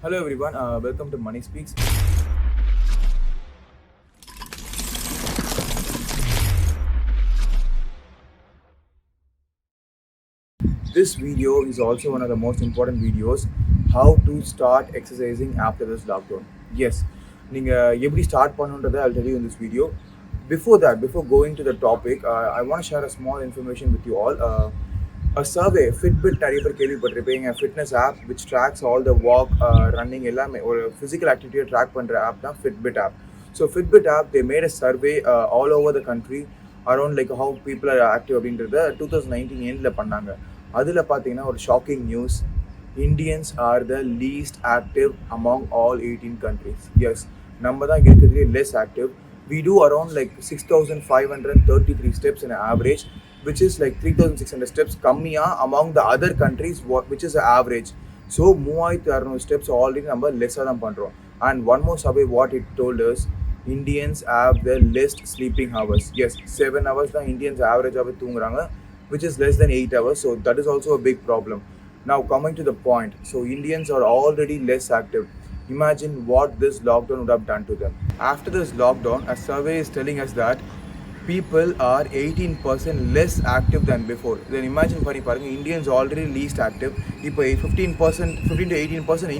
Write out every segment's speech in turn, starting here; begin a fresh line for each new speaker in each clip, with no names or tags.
Hello everyone, welcome to Money Speaks. This video is also one of the most important videos, how to start exercising after this lockdown. Yes, நீங்கள் எப்படி start பண்ணுன்றதை I'll tell you in this video. Before that, before going to the topic, I want to share a small information with you all. A survey, Fitbit நிறைய பேர் கேள்விப்பட்டிருப்பீங்க, fitness app which tracks all the walk, running எல்லாமே ஒரு physical activity track பண்ணுற app தான் Fitbit app. So Fitbit app, they made a survey all over the country around like how people are active அப்படின்றத 2019 எண்டில் பண்ணாங்க. அதில் பார்த்தீங்கன்னா ஒரு shocking news, Indians are the least active among all 18 countries. Yes, நம்ம தான் இருக்கிறதுலே less active. We do around like 6,533 steps in an average, which is like 3,600 steps கம்மியா among the other countries, which is the average. So 3,600 steps already நம்ம லெஸ்ஸாக தான் பண்ணுறோம். And one more survey, what it told us, Indians have the least sleeping hours. Yes, 7 hours தான் Indians ஆவரேஜாகவே தூங்குறாங்க, which is less than 8 hours. So that is also a big problem. Now coming to the point, so Indians are already less active. Imagine what this lockdown would have done to them. After this lockdown, a survey is telling us that people are 18% less active than before. Then imagine பண்ணி பாருங்க, Indians already least active, இப்போ 15% 15 to 18%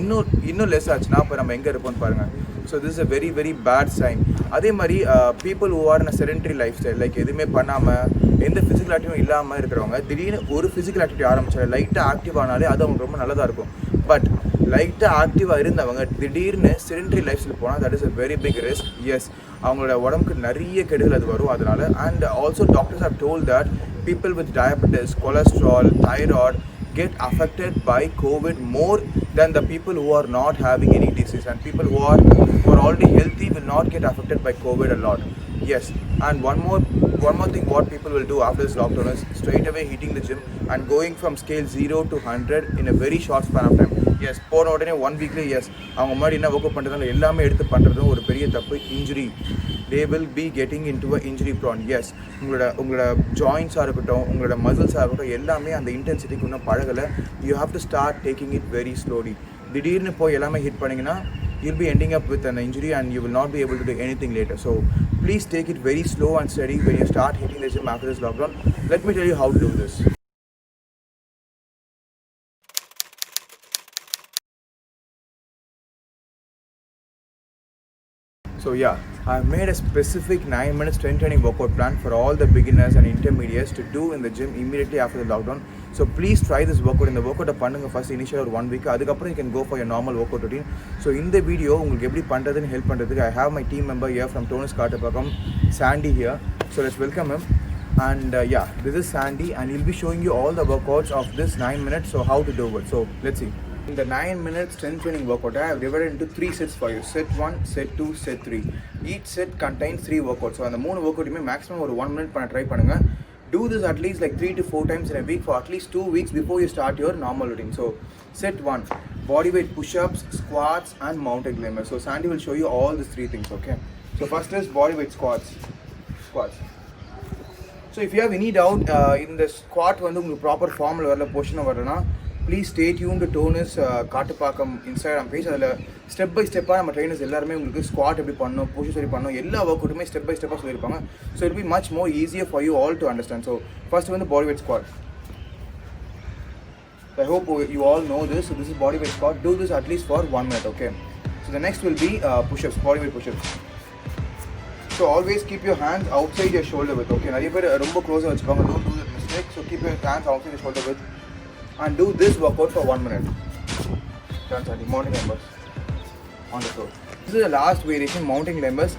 இன்னும் less ஆச்சுன்னா இப்போ நம்ம எங்கே இருப்போம்னு பாருங்க. So this is a very very bad sign. அதே மாதிரி people who are in a sedentary lifestyle, like எதுவுமே பண்ணாமல் எந்த ஃபிசிக்கல் ஆக்டிவும் இல்லாமல் இருக்கிறவங்க திடீர்னு ஒரு ஃபிசிக்கல் ஆக்டிவிட்டி ஆரம்பிச்சாலே லைட்டாக ஆக்டிவ் ஆனாலே அது அவங்க ரொம்ப நல்லதாக இருக்கும். பட் லைட்டாக ஆக்டிவாக இருந்தவங்க திடீர்னு செடென்டரி லைஃப் ஸ்டைல் போனால் that is a very big risk. எஸ், அவங்களோட உடம்புக்கு நிறைய கெடுதல் அது வரும் அதனால். And also doctors have told that people with diabetes, cholesterol, thyroid get affected by COVID more than the people who are not having any disease, and people who are already healthy will not get affected by COVID a lot. Yes, and one more thing what people will do after this lockdown is straight away hitting the gym and going from scale 0 to 100 in a very short span of time. Yes, போன உடனே 1 weekல S அவங்க முன்னாடி என்ன work out பண்ணுறதுனால எல்லாமே எடுத்து பண்ணுறதும் ஒரு பெரிய தப்பு. Injury, they will be getting into a injury prone. Yes, உங்களோட ஜாயின்ஸாக இருக்கட்டும், உங்களோட மசில்ஸாக இருக்கட்டும், எல்லாமே அந்த இன்டென்சிட்டிக்கு இன்னும் பழகலை. You have to start taking it very slowly. திடீர்னு போய் எல்லாமே ஹிட் பண்ணிங்கன்னா you'll be ending up with an injury and you will not be able to do anything later. So please take it very slow and steady when you start hitting the gym after this lockdown. Let me tell you how to do this. So yeah, I've made a specific 9 minutes strength training workout plan for all the beginners and intermediates to do in the gym immediately after the lockdown. So please try this workout. In the workout பண்ணுங்க first initial ஒரு 1 week, அதுக்கப்புறம் you can go for your normal workout routine. So இந்த video உங்களுக்கு எப்படி பண்ணுறதுன்னு help பண்ணுறதுக்கு I have my team member here from Tonus Kaatapakam, Sandy here. So let's welcome him. And yeah, this is Sandy and he'll be showing you all the workouts of this 9 minutes, so how to do it. So let's see. In the 9 minutes strength training workout, I have divided into 3 sets for you. Set 1, set 2, set 3. Each set contains 3 workouts. So அந்த 3 workout maximum ஒரு 1 minute பண்ண try பண்ணுங்க. Do this at least like 3 to 4 times in a week for at least 2 weeks before you start your normal routine. So set 1, body weight push-ups, squats and mountain climbers. So Sandy will show you all these 3 things, okay? So first is body weight squats. So if you have any doubt in the squat வந்து உங்களுக்கு proper ஃபார்மில் வரல, position வரலன்னா please stay tune to Tones Kattupakkam Instagram page. அதில் step by ஸ்டெப்பாக நம்ம trainers எல்லாருமே உங்களுக்கு ஸ்குவாட் எப்படி பண்ணணும், பொசிஷன் எப்படி பண்ணணும், எல்லா ஒர்க் அவுட்டுமே ஸ்டெப் பை ஸ்டெப்பாக சொல்லியிருப்பாங்க. So it be much more easier for you all to understand. So first வந்து body weight squat. I hope you all know this. So this is body weight squat. Do this at least for 1 minute, okay? So the next will be push-ups, body weight push-ups. So always keep your hands outside your shoulder width, okay? நிறைய பேர் ரொம்ப க்ளோஸாக வச்சுப்பாங்க. Don't do that mistake. So keep your hands outside your shoulder width and do this workout for 1 minute. Done, Sandy. Mountain climbers on the floor. This is the last variation, mountain climbers.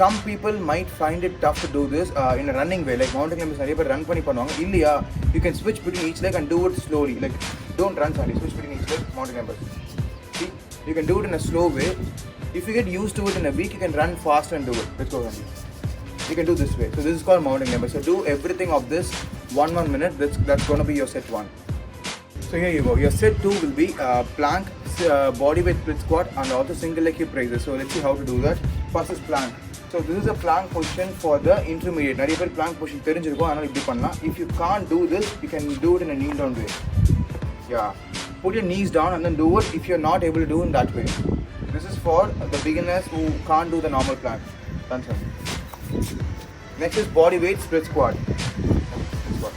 Some people might find it tough to do this in a running way. Like mountain climbers நிறைய பேர் run பண்ணி பண்ணுவாங்க. இல்லையா, you can switch between each leg and do it slowly. Like don't run, Sandy. Switch between each leg, mountain climbers. See, you can do it in a slow way. If you get used to it in a week, you can run fast and do it. Let's go, Sandy. You can do this way. So this is called mountain climbers. So do everything of this 1 minute. That's going to be your set 1. So here you go. Your set 2 will be plank, body weight split squat and also single leg hip raises. So let's see how to do that. First is plank. So this is a plank position for the intermediate. நிறைய பேர் plank position தெரிஞ்சிருக்கும், அதனால இப்படி பண்ணலாம். If you can't do this, you can do it in a kneel down way. Yeah. put your knees down and then do it if you're not able to do it in that way. This is for the beginners who can't do the normal plank. Done, sir. Next is body weight split squat. Split squat.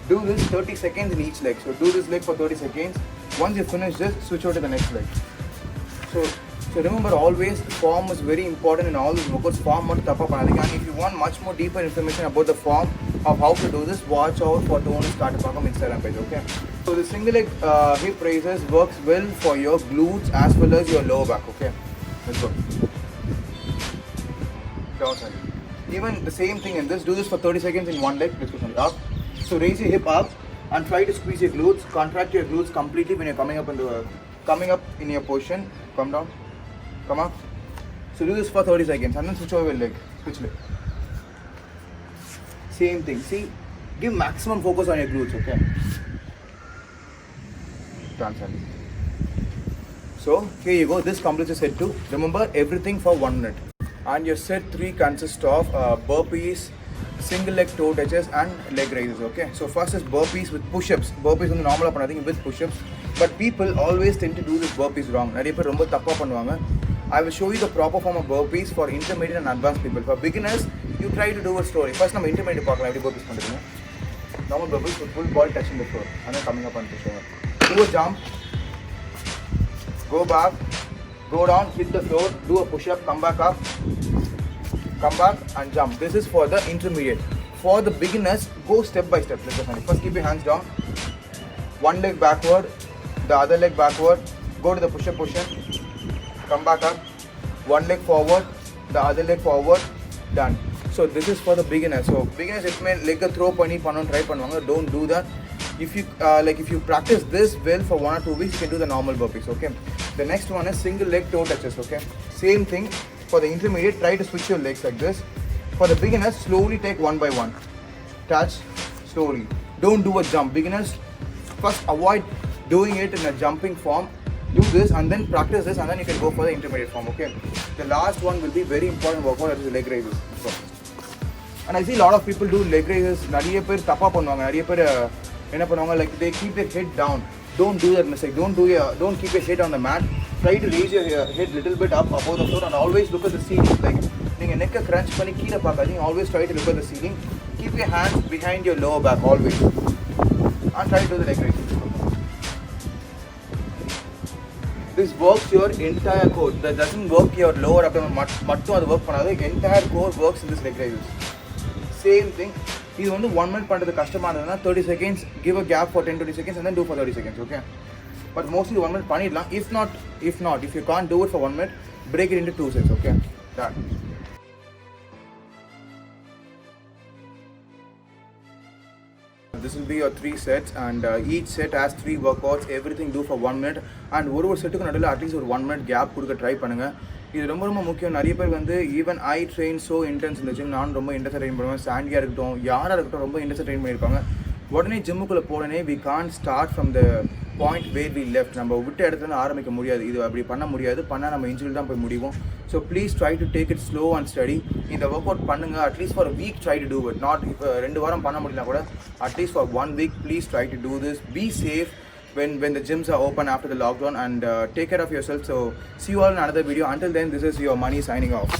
Do this 30 seconds in each leg. So do this leg for 30 seconds. Once you finish this, switch over to the next leg. So remember, always form is very important in all these workouts. Form must tap up. And if you want much more deeper information about the form of how to do this, watch out for Tony Starter Pakam Instagram page. Okay. So the single leg hip raises works well for your glutes as well as your lower back. Okay. Let's go. Down side. Even the same thing in this. Do this for 30 seconds in one leg. Let's go. Up. So raise your hip up and try to squeeze your glutes. Contract your glutes completely when you're coming up in your position. Come down. Come up. So do this for 30 seconds and then switch over your leg. Switch leg. Same thing. See, give maximum focus on your glutes. Okay. Transcend. So here you go. This completes your set 2. Remember, everything for 1 minute. And your set 3 consists of burpees, single leg toe touches and leg raises. Okay, so first is burpees with push-ups. Burpees on the normal up nothing with push-ups, but people always tend to do this burpees wrong. I will show you the proper form of burpees for intermediate and advanced people. For beginners, you try to do a story. First, we intermediate burpees. Normal burpees with full body touching the floor and then coming up and pushing up. Do a jump, go back, go down, hit the floor, do a push-up, come back up, come back and jump. This is for the intermediate. For the beginners, go step by step. First keep your hands down, one leg backward, the other leg backward, go to the push-up position, come back up, one leg forward, the other leg forward, done. So this is for the beginners. So beginners, it may leg throw pani panon try panvanga. Don't do that. If you practice this well for 1 or 2 weeks, you can do the normal burpees. Okay. The next one is single leg toe touches. Okay. Same thing. For the intermediate, try to switch your legs like this. For the beginners, slowly take one by one. Touch slowly. Don't do a jump. Beginners, first avoid doing it in a jumping form. Do this and then practice this and then you can go for the intermediate form. Okay. The last one will be very important workout, that is the leg raises. And I see a lot of people do leg raises. Nariya per tapa pannuvaanga. Nariya per enna pannuvaanga, like they keep their head down. Don't do that mistake. Don't keep your head on the mat. Try to raise your head little bit up above the floor and always look at the ceiling. Like you neck crunch pani keela paakading. Always try to look at the ceiling. Keep your hands behind your lower back always. And try to do the leg raises. This works your entire core. That doesn't work your lower abdomen. Mattum adu work pannadhu. Entire core works in this leg raises. Same thing. This only 1 minute pannadhu kashtamanadana. 30 seconds. Give a gap for 10-20 seconds and then do for 30 seconds. Okay. But mostly 1 minute pannidlam. If you can't do it for 1 minute, break it into 2 sets. Okay. Done. This will be your 3 sets and each set has 3 workouts. Everything do for 1 minute and ஒரு செட்டுக்கு நடுவுல at least ஒரு 1 minute gap கொடுக்க try பண்ணுங்க. இது ரொம்ப ரொம்ப முக்கியம். நிறைய பேர் வந்து even I train so intense இந்த ஜிம், நான் ரொம்ப இன்டென்ஸாக ட்ரெயின் பண்ணுவேன். சாண்டியாக இருக்கட்டும், யாராக இருக்கட்டும், ரொம்ப இன்டென்ஸாக ட்ரெயின் பண்ணியிருப்பாங்க. உடனே ஜிம்முக்குள்ளே போனே we can start from the point where we left. நம்ம விட்ட இடத்துல ஆரம்பிக்க முடியாது. இது அப்படி பண்ண முடியாது. பண்ணால் நம்ம இன்ஜுரி தான் போய் முடிவோம். So please try to take it slow and steady. இந்த ஒர்க் அவுட் பண்ணுங்கள். At least for week try to do it. Not இப்போ 2 வாரம் பண்ண முடியல கூட at least for 1 week please try to do this. Be safe when the gyms are open after the lockdown and take care of yourself. So see you all in another video. Until then, this is your Money signing off.